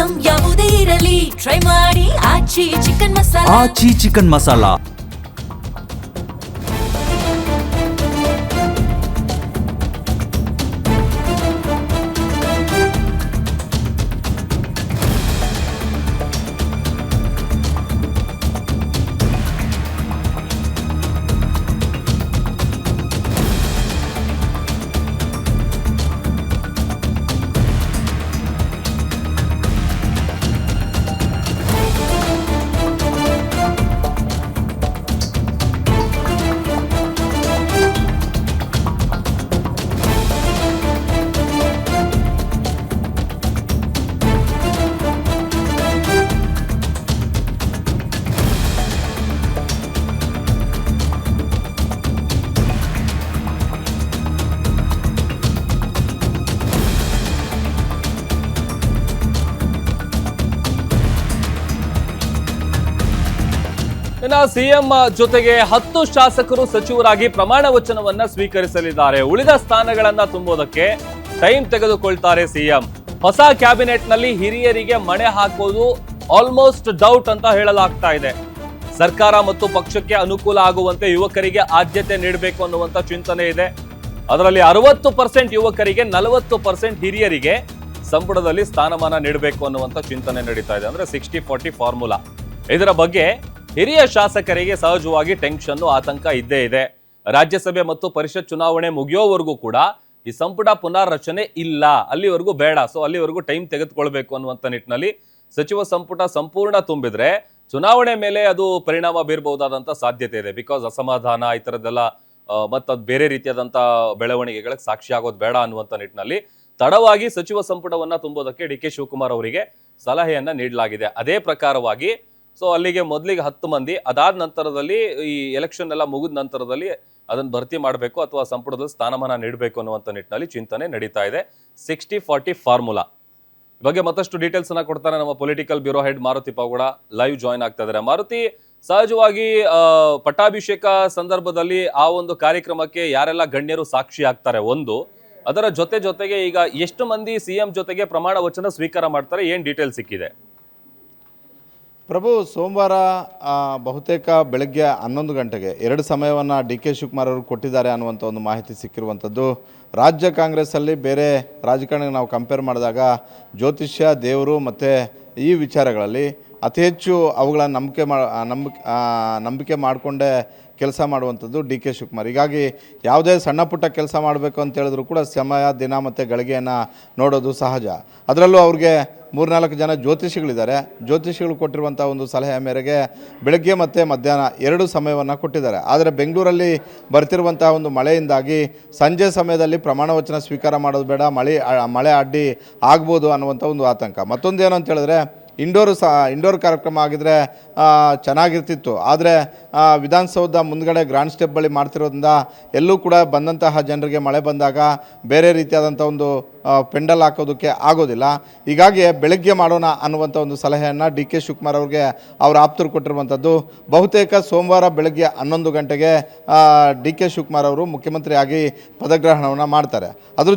Item ಯಾವುದೇ ಇರಲಿ try ಮಾಡಿ ಆಚಿ ಚಿಕನ್ ಮಸಾಲಾ. ಆಚಿ ಚಿಕನ್ ಮಸಾಲಾ. ಸಿಎಂ ಜೊತೆಗೆ 10 ಶಾಸಕರು ಸಚಿವರಾಗಿ ಪ್ರಮಾಣ ವಚನವನ್ನ ಸ್ವೀಕರಿಸಲಿದ್ದಾರೆ. ಉಳಿದ ಸ್ಥಾನಗಳನ್ನ ತುಂಬುವುದಕ್ಕೆ ಟೈಮ್ ತೆಗೆದುಕೊಳ್ತಾರೆ ಸಿಎಂ. ಹೊಸ ಕ್ಯಾಬಿನೆಟ್ ನಲ್ಲಿ ಹಿರಿಯರಿಗೆ ಮಣೆ ಹಾಕೋದು ಆಲ್ಮೋಸ್ಟ್ ಡೌಟ್ ಅಂತ ಹೇಳಲಾಗ್ತಾ ಇದೆ. ಸರ್ಕಾರ ಮತ್ತು ಪಕ್ಷಕ್ಕೆ ಅನುಕೂಲ ಆಗುವಂತೆ ಯುವಕರಿಗೆ ಆದ್ಯತೆ ನೀಡಬೇಕು ಅನ್ನುವಂತ ಚಿಂತನೆ ಇದೆ. ಅದರಲ್ಲಿ 60% ಯುವಕರಿಗೆ, 40% ಹಿರಿಯರಿಗೆ ಸಂಪುಟದಲ್ಲಿ ಸ್ಥಾನಮಾನ ನೀಡಬೇಕು ಅನ್ನುವಂತ ಚಿಂತನೆ ನಡೀತಾ ಇದೆ. ಅಂದ್ರೆ 60-40 ಫಾರ್ಮುಲಾ. ಇದರ ಬಗ್ಗೆ ಹಿರಿಯ ಶಾಸಕರಿಗೆ ಸಹಜವಾಗಿ ಟೆನ್ಷನ್, ಆತಂಕ ಇದ್ದೇ ಇದೆ. ರಾಜ್ಯಸಭೆ ಮತ್ತು ಪರಿಷತ್ ಚುನಾವಣೆ ಮುಗಿಯೋವರೆಗೂ ಕೂಡ ಈ ಸಂಪುಟ ಪುನರ್ರಚನೆ ಇಲ್ಲ, ಅಲ್ಲಿವರೆಗೂ ಬೇಡ. ಸೊ ಅಲ್ಲಿವರೆಗೂ ಟೈಮ್ ತೆಗೆದುಕೊಳ್ಬೇಕು ಅನ್ನುವಂಥ ನಿಟ್ಟಿನಲ್ಲಿ ಸಚಿವ ಸಂಪುಟ ಸಂಪೂರ್ಣ ತುಂಬಿದ್ರೆ ಚುನಾವಣೆ ಮೇಲೆ ಅದು ಪರಿಣಾಮ ಬೀರಬಹುದಾದಂಥ ಸಾಧ್ಯತೆ ಇದೆ. ಬಿಕಾಸ್ ಅಸಮಾಧಾನ ಈ ಥರದ್ದೆಲ್ಲ ಮತ್ತು ಬೇರೆ ರೀತಿಯಾದಂಥ ಬೆಳವಣಿಗೆಗಳಿಗೆ ಸಾಕ್ಷಿ ಆಗೋದು ಬೇಡ ಅನ್ನುವಂಥ ನಿಟ್ಟಿನಲ್ಲಿ ತಡವಾಗಿ ಸಚಿವ ಸಂಪುಟವನ್ನ ತುಂಬೋದಕ್ಕೆ ಡಿ.ಕೆ. ಶಿವಕುಮಾರ್ ಅವರಿಗೆ ಸಲಹೆಯನ್ನ ನೀಡಲಾಗಿದೆ. ಅದೇ ಪ್ರಕಾರವಾಗಿ ಸೊ ಅಲ್ಲಿಗೆ ಮೊದಲಿಗೆ 10 ಮಂದಿ, ಅದಾದ ನಂತರದಲ್ಲಿ ಈ ಎಲೆಕ್ಷನ್ ಎಲ್ಲ ಮುಗಿದ ನಂತರದಲ್ಲಿ ಅದನ್ನು ಭರ್ತಿ ಮಾಡಬೇಕು ಅಥವಾ ಸಂಪುಟದಲ್ಲಿ ಸ್ಥಾನಮಾನ ನೀಡಬೇಕು ಅನ್ನುವಂಥ ನಿಟ್ಟಿನಲ್ಲಿ ಚಿಂತನೆ ನಡೀತಾ ಇದೆ. 60-40 ಫಾರ್ಮುಲಾ ಬಗ್ಗೆ ಮತ್ತಷ್ಟು ಡೀಟೇಲ್ಸ್ ಅನ್ನ ಕೊಡ್ತಾರೆ ನಮ್ಮ political bureau head Maruti Pavagada live join ಆಗ್ತಾ ಇದ್ದಾರೆ. ಮಾರುತಿ, ಸಹಜವಾಗಿ ಪಟ್ಟಾಭಿಷೇಕ ಸಂದರ್ಭದಲ್ಲಿ ಆ ಒಂದು ಕಾರ್ಯಕ್ರಮಕ್ಕೆ ಯಾರೆಲ್ಲ ಗಣ್ಯರು ಸಾಕ್ಷಿ ಆಗ್ತಾರೆ, ಒಂದು ಅದರ ಜೊತೆಗೆ ಈಗ ಎಷ್ಟು ಮಂದಿ ಸಿಎಂ ಜೊತೆಗೆ ಪ್ರಮಾಣ ವಚನ ಸ್ವೀಕಾರ ಮಾಡ್ತಾರೆ, ಏನ್ ಡೀಟೇಲ್ ಸಿಕ್ಕಿದೆ? ಪ್ರಭು, ಸೋಮವಾರ ಬಹುತೇಕ ಬೆಳಗ್ಗೆ 11 ಗಂಟೆಗೆ 2 ಸಮಯವನ್ನು ಡಿ.ಕೆ. ಶಿವಕುಮಾರ್ ಅವರು ಕೊಟ್ಟಿದ್ದಾರೆ ಅನ್ನುವಂಥ ಒಂದು ಮಾಹಿತಿ ಸಿಕ್ಕಿರುವಂಥದ್ದು. ರಾಜ್ಯ ಕಾಂಗ್ರೆಸ್ಸಲ್ಲಿ ಬೇರೆ ರಾಜಕಾರಣಿಗೆ ನಾವು ಕಂಪೇರ್ ಮಾಡಿದಾಗ ಜ್ಯೋತಿಷ್ಯ, ದೇವರು ಮತ್ತು ಈ ವಿಚಾರಗಳಲ್ಲಿ ಅತಿ ಹೆಚ್ಚು ಅವುಗಳ ನಂಬಿಕೆ ಮಾಡಿಕೊಂಡೇ ಕೆಲಸ ಮಾಡುವಂಥದ್ದು ಡಿ.ಕೆ. ಶಿವಕುಮಾರ್. ಹೀಗಾಗಿ ಯಾವುದೇ ಸಣ್ಣ ಪುಟ್ಟ ಕೆಲಸ ಮಾಡಬೇಕು ಅಂತ ಹೇಳಿದ್ರು ಕೂಡ ಸಮಯ, ದಿನ ಮತ್ತು ಗಳಿಗೆಯನ್ನು ನೋಡೋದು ಸಹಜ. ಅದರಲ್ಲೂ ಅವ್ರಿಗೆ 3-4 ಜನ ಜ್ಯೋತಿಷಿಗಳಿದ್ದಾರೆ. ಜ್ಯೋತಿಷಿಗಳು ಕೊಟ್ಟಿರುವಂಥ ಒಂದು ಸಲಹೆ ಮೇರೆಗೆ ಬೆಳಗ್ಗೆ ಮತ್ತು ಮಧ್ಯಾಹ್ನ 2 ಸಮಯವನ್ನು ಕೊಟ್ಟಿದ್ದಾರೆ. ಆದರೆ ಬೆಂಗಳೂರಲ್ಲಿ ಬರ್ತಿರುವಂಥ ಒಂದು ಮಳೆಯಿಂದಾಗಿ ಸಂಜೆ ಸಮಯದಲ್ಲಿ ಪ್ರಮಾಣ ವಚನ ಸ್ವೀಕಾರ ಮಾಡೋದು ಬೇಡ, ಮಳೆ ಅಡ್ಡಿ ಆಗ್ಬೋದು ಅನ್ನುವಂಥ ಒಂದು ಆತಂಕ. ಮತ್ತೊಂದೇನು ಅಂತ ಹೇಳಿದ್ರೆ, ಇಂಡೋರ್ ಕಾರ್ಯಕ್ರಮ ಆಗಿದ್ರೆ ಚೆನ್ನಾಗಿರ್ತಿತ್ತು. ಆದರೆ ವಿಧಾನಸೌಧ ಮುಂದ್ಗಡೆ ಗ್ರ್ಯಾಂಡ್ ಸ್ಟೆಪ್ ಬಳಿ ಮಾಡ್ತಿರೋದ್ರಿಂದ ಎಲ್ಲೂ ಕೂಡ ಬಂದಂತಹ ಜನರಿಗೆ ಮಳೆ ಬಂದಾಗ ಬೇರೆ ರೀತಿಯಾದಂಥ ಒಂದು ಪೆಂಡಲ್ ಹಾಕೋದಕ್ಕೆ ಆಗೋದಿಲ್ಲ. ಹೀಗಾಗಿ ಬೆಳಗ್ಗೆ ಮಾಡೋಣ ಅನ್ನುವಂಥ ಒಂದು ಸಲಹೆಯನ್ನು ಡಿ.ಕೆ. ಶಿವಕುಮಾರ್ ಅವ್ರಿಗೆ ಅವ್ರ ಆಪ್ತರು ಕೊಟ್ಟಿರುವಂಥದ್ದು. ಬಹುತೇಕ ಸೋಮವಾರ ಬೆಳಗ್ಗೆ 11 ಗಂಟೆಗೆ ಡಿ.ಕೆ. ಶಿವಕುಮಾರ್ ಅವರು ಮುಖ್ಯಮಂತ್ರಿಯಾಗಿ ಪದಗ್ರಹಣವನ್ನು ಮಾಡ್ತಾರೆ. ಅವ್ರ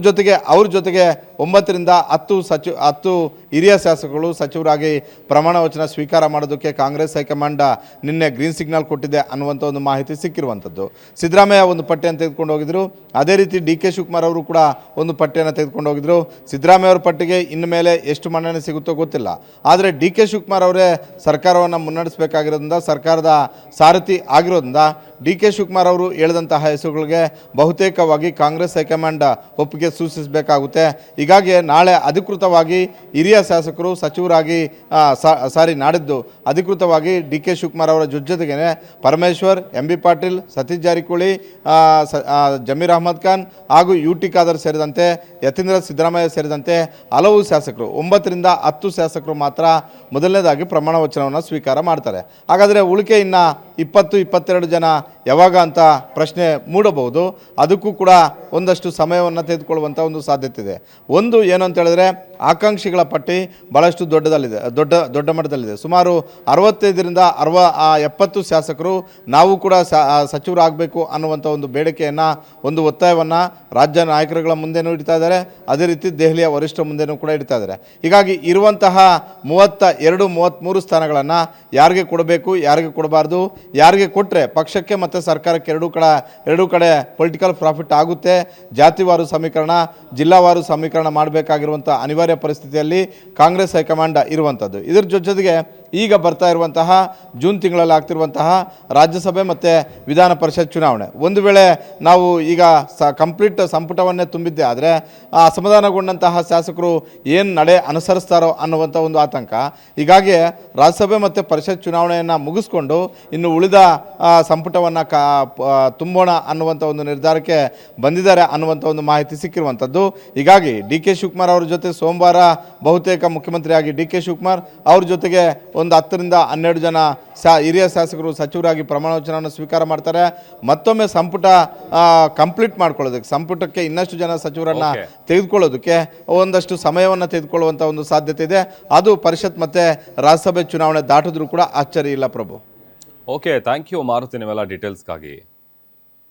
ಜೊತೆಗೆ 9ರಿಂದ 10 ಹಿರಿಯ ಶಾಸಕರು ಸಚಿವರಾಗಿ ಪ್ರಮಾಣ ವಚನ ಸ್ವೀಕಾರ ಮಾಡೋದಕ್ಕೆ ಕಾಂಗ್ರೆಸ್ ಹೈಕಮಾಂಡ್ ನಿನ್ನೆ ಗ್ರೀನ್ ಸಿಗ್ನಲ್ ಕೊಟ್ಟಿದೆ ಅನ್ನುವಂಥ ಒಂದು ಮಾಹಿತಿ ಸಿಕ್ಕಿರುವಂಥದ್ದು. ಸಿದ್ದರಾಮಯ್ಯ ಒಂದು ಪಟ್ಟಿಯನ್ನು ತೆಗೆದುಕೊಂಡು ಹೋಗಿದ್ರು. ಅದೇ ರೀತಿ ಡಿ.ಕೆ. ಶಿವಕುಮಾರ್ ಅವರು ಕೂಡ ಒಂದು ಪಟ್ಟಿಯನ್ನು ತೆಗೆದುಕೊಂಡು ಹೋಗಿದ್ರು. ಸಿದ್ದರಾಮಯ್ಯ ಅವರ ಪಟ್ಟಿಗೆ ಇನ್ನು ಮೇಲೆ ಎಷ್ಟು ಮನ್ನಣೆ ಸಿಗುತ್ತೋ ಗೊತ್ತಿಲ್ಲ. ಆದರೆ ಡಿ.ಕೆ. ಶಿವಕುಮಾರ್ ಅವರೇ ಸರ್ಕಾರವನ್ನು ಮುನ್ನಡೆಸಬೇಕಾಗಿರೋದ್ರಿಂದ, ಸರ್ಕಾರದ ಸಾರಥಿ ಆಗಿರೋದ್ರಿಂದ ಡಿ.ಕೆ. ಶಿವಕುಮಾರ್ ಅವರು ಹೇಳಿದಂತಹ ಹೆಸರುಗಳಿಗೆ ಬಹುತೇಕವಾಗಿ ಕಾಂಗ್ರೆಸ್ ಹೈಕಮಾಂಡ್ ಒಪ್ಪಿಗೆ ಸೂಚಿಸಬೇಕಾಗುತ್ತೆ. ಹೀಗಾಗಿ ನಾಳೆ ಅಧಿಕೃತವಾಗಿ ಹಿರಿಯ ಶಾಸಕರು ಸಚಿವರಾಗಿ ನಾಡಿದ್ದು ಅಧಿಕೃತವಾಗಿ ಡಿ.ಕೆ. ಶಿವಕುಮಾರ್ ಅವರ ಜೊತೆಗೇನೆ ಪರಮೇಶ್ವರ್, ಎಂ.ಬಿ. ಪಾಟೀಲ್, ಸತೀಶ್ ಜಾರಕಿಹೊಳಿ, ಜಮೀರ್ ಅಹಮದ್ ಖಾನ್ ಹಾಗೂ ಯು.ಟಿ. ಖಾದರ್ ಸೇರಿದಂತೆ ಯತೀಂದ್ರ ಸಿದ್ದರಾಮಯ್ಯ ಸೇರಿದಂತೆ ಹಲವು ಶಾಸಕರು 9ರಿಂದ 10 ಶಾಸಕರು ಮಾತ್ರ ಮೊದಲನೇದಾಗಿ ಪ್ರಮಾಣ ವಚನವನ್ನು ಸ್ವೀಕಾರ ಮಾಡ್ತಾರೆ. ಹಾಗಾದರೆ ಉಳಿಕೆ ಇನ್ನು 20-22 ಜನ ಯಾವಾಗ ಅಂತ ಪ್ರಶ್ನೆ ಮೂಡಬಹುದು. ಅದಕ್ಕೂ ಕೂಡ ಒಂದಷ್ಟು ಸಮಯವನ್ನು ತೆಗೆದುಕೊಳ್ಳುವಂಥ ಒಂದು ಸಾಧ್ಯತೆ ಇದೆ. ಒಂದು ಏನು ಅಂತ ಹೇಳಿದ್ರೆ, ಆಕಾಂಕ್ಷಿಗಳ ಪಟ್ಟಿ ಭಾಳಷ್ಟು ದೊಡ್ಡ ಮಟ್ಟದಲ್ಲಿದೆ. ಸುಮಾರು 65ರಿಂದ 70 ಶಾಸಕರು ನಾವು ಕೂಡ ಸಚಿವರಾಗಬೇಕು ಅನ್ನುವಂಥ ಒಂದು ಬೇಡಿಕೆಯನ್ನು, ಒಂದು ಒತ್ತಾಯವನ್ನು ರಾಜ್ಯ ನಾಯಕರುಗಳ ಮುಂದೆನೂ ಇಡ್ತಾ ಇದ್ದಾರೆ. ಅದೇ ರೀತಿ ದೆಹಲಿಯ ವರಿಷ್ಠ ಮುಂದೆನೂ ಕೂಡ ಇಡ್ತಾ ಇದ್ದಾರೆ. ಹೀಗಾಗಿ ಇರುವಂತಹ 32-33 ಸ್ಥಾನಗಳನ್ನು ಯಾರಿಗೆ ಕೊಡಬೇಕು, ಯಾರಿಗೆ ಕೊಡಬಾರ್ದು, ಯಾರಿಗೆ ಕೊಟ್ಟರೆ ಪಕ್ಷಕ್ಕೆ ಮತ್ತು ಸರ್ಕಾರಕ್ಕೆ ಎರಡೂ ಕಡೆ ಪೊಲಿಟಿಕಲ್ ಪ್ರಾಫಿಟ್ ಆಗುತ್ತೆ, ಜಾತಿವಾರು ಸಮೀಕರಣ, ಜಿಲ್ಲಾವಾರು ಸಮೀಕರಣ ಮಾಡಬೇಕಾಗಿರುವಂಥ ಅನಿವಾರ್ಯ ಪರಿಸ್ಥಿತಿಯಲ್ಲಿ ಕಾಂಗ್ರೆಸ್ ಹೈಕಮಾಂಡ್ ಇರುವಂಥದ್ದು. ಇದರ ಜೊತೆಗೆ ಈಗ ಬರ್ತಾ ಇರುವಂತಹ ಜೂನ್ ತಿಂಗಳಲ್ಲಿ ಆಗ್ತಿರುವಂತಹ ರಾಜ್ಯಸಭೆ ಮತ್ತು ವಿಧಾನ ಪರಿಷತ್ ಚುನಾವಣೆ, ಒಂದು ವೇಳೆ ನಾವು ಈಗ ಕಂಪ್ಲೀಟ್ ಸಂಪುಟವನ್ನೇ ತುಂಬಿದ್ದೆ ಆದರೆ ಅಸಮಾಧಾನಗೊಂಡಂತಹ ಶಾಸಕರು ಏನು ನಡೆ ಅನುಸರಿಸ್ತಾರೋ ಅನ್ನುವಂಥ ಒಂದು ಆತಂಕ. ಹೀಗಾಗಿ ರಾಜ್ಯಸಭೆ ಮತ್ತು ಪರಿಷತ್ ಚುನಾವಣೆಯನ್ನು ಮುಗಿಸ್ಕೊಂಡು ಇನ್ನು ಉಳಿದ ಸಂಪುಟವನ್ನು ತುಂಬೋಣ ಅನ್ನುವಂಥ ಒಂದು ನಿರ್ಧಾರಕ್ಕೆ ಬಂದಿದ್ದಾರೆ ಅನ್ನುವಂಥ ಒಂದು ಮಾಹಿತಿ ಸಿಕ್ಕಿರುವಂಥದ್ದು. ಹೀಗಾಗಿ ಡಿ ಕೆ ಶಿವಕುಮಾರ್ ಅವ್ರ ಜೊತೆ ಸೋಮವಾರ ಬಹುತೇಕ ಮುಖ್ಯಮಂತ್ರಿಯಾಗಿ ಡಿ ಕೆ ಶಿವಕುಮಾರ್ ಅವ್ರ ಜೊತೆಗೆ ಒಂದು 10ರಿಂದ 12 ಜನ ಹಿರಿಯ ಶಾಸಕರು ಸಚಿವರಾಗಿ ಪ್ರಮಾಣ ವಚನವನ್ನು ಸ್ವೀಕಾರ ಮಾಡ್ತಾರೆ. ಮತ್ತೊಮ್ಮೆ ಸಂಪುಟ ಕಂಪ್ಲೀಟ್ ಮಾಡ್ಕೊಳ್ಳೋದಕ್ಕೆ, ಸಂಪುಟಕ್ಕೆ ಇನ್ನಷ್ಟು ಜನ ಸಚಿವರನ್ನು ತೆಗೆದುಕೊಳ್ಳೋದಕ್ಕೆ ಒಂದಷ್ಟು ಸಮಯವನ್ನು ತೆಗೆದುಕೊಳ್ಳುವಂಥ ಒಂದು ಸಾಧ್ಯತೆ ಇದೆ. ಅದು ಪರಿಷತ್ ಮತ್ತು ರಾಜ್ಯಸಭೆ ಚುನಾವಣೆ ದಾಟಿದ್ರೂ ಕೂಡ ಆಶ್ಚರ್ಯ ಇಲ್ಲ ಪ್ರಭು. ಓಕೆ, ಥ್ಯಾಂಕ್ ಯು ಮಾರುತಿ, ನೀವೆಲ್ಲ ಡೀಟೇಲ್ಸ್ಗಾಗಿ.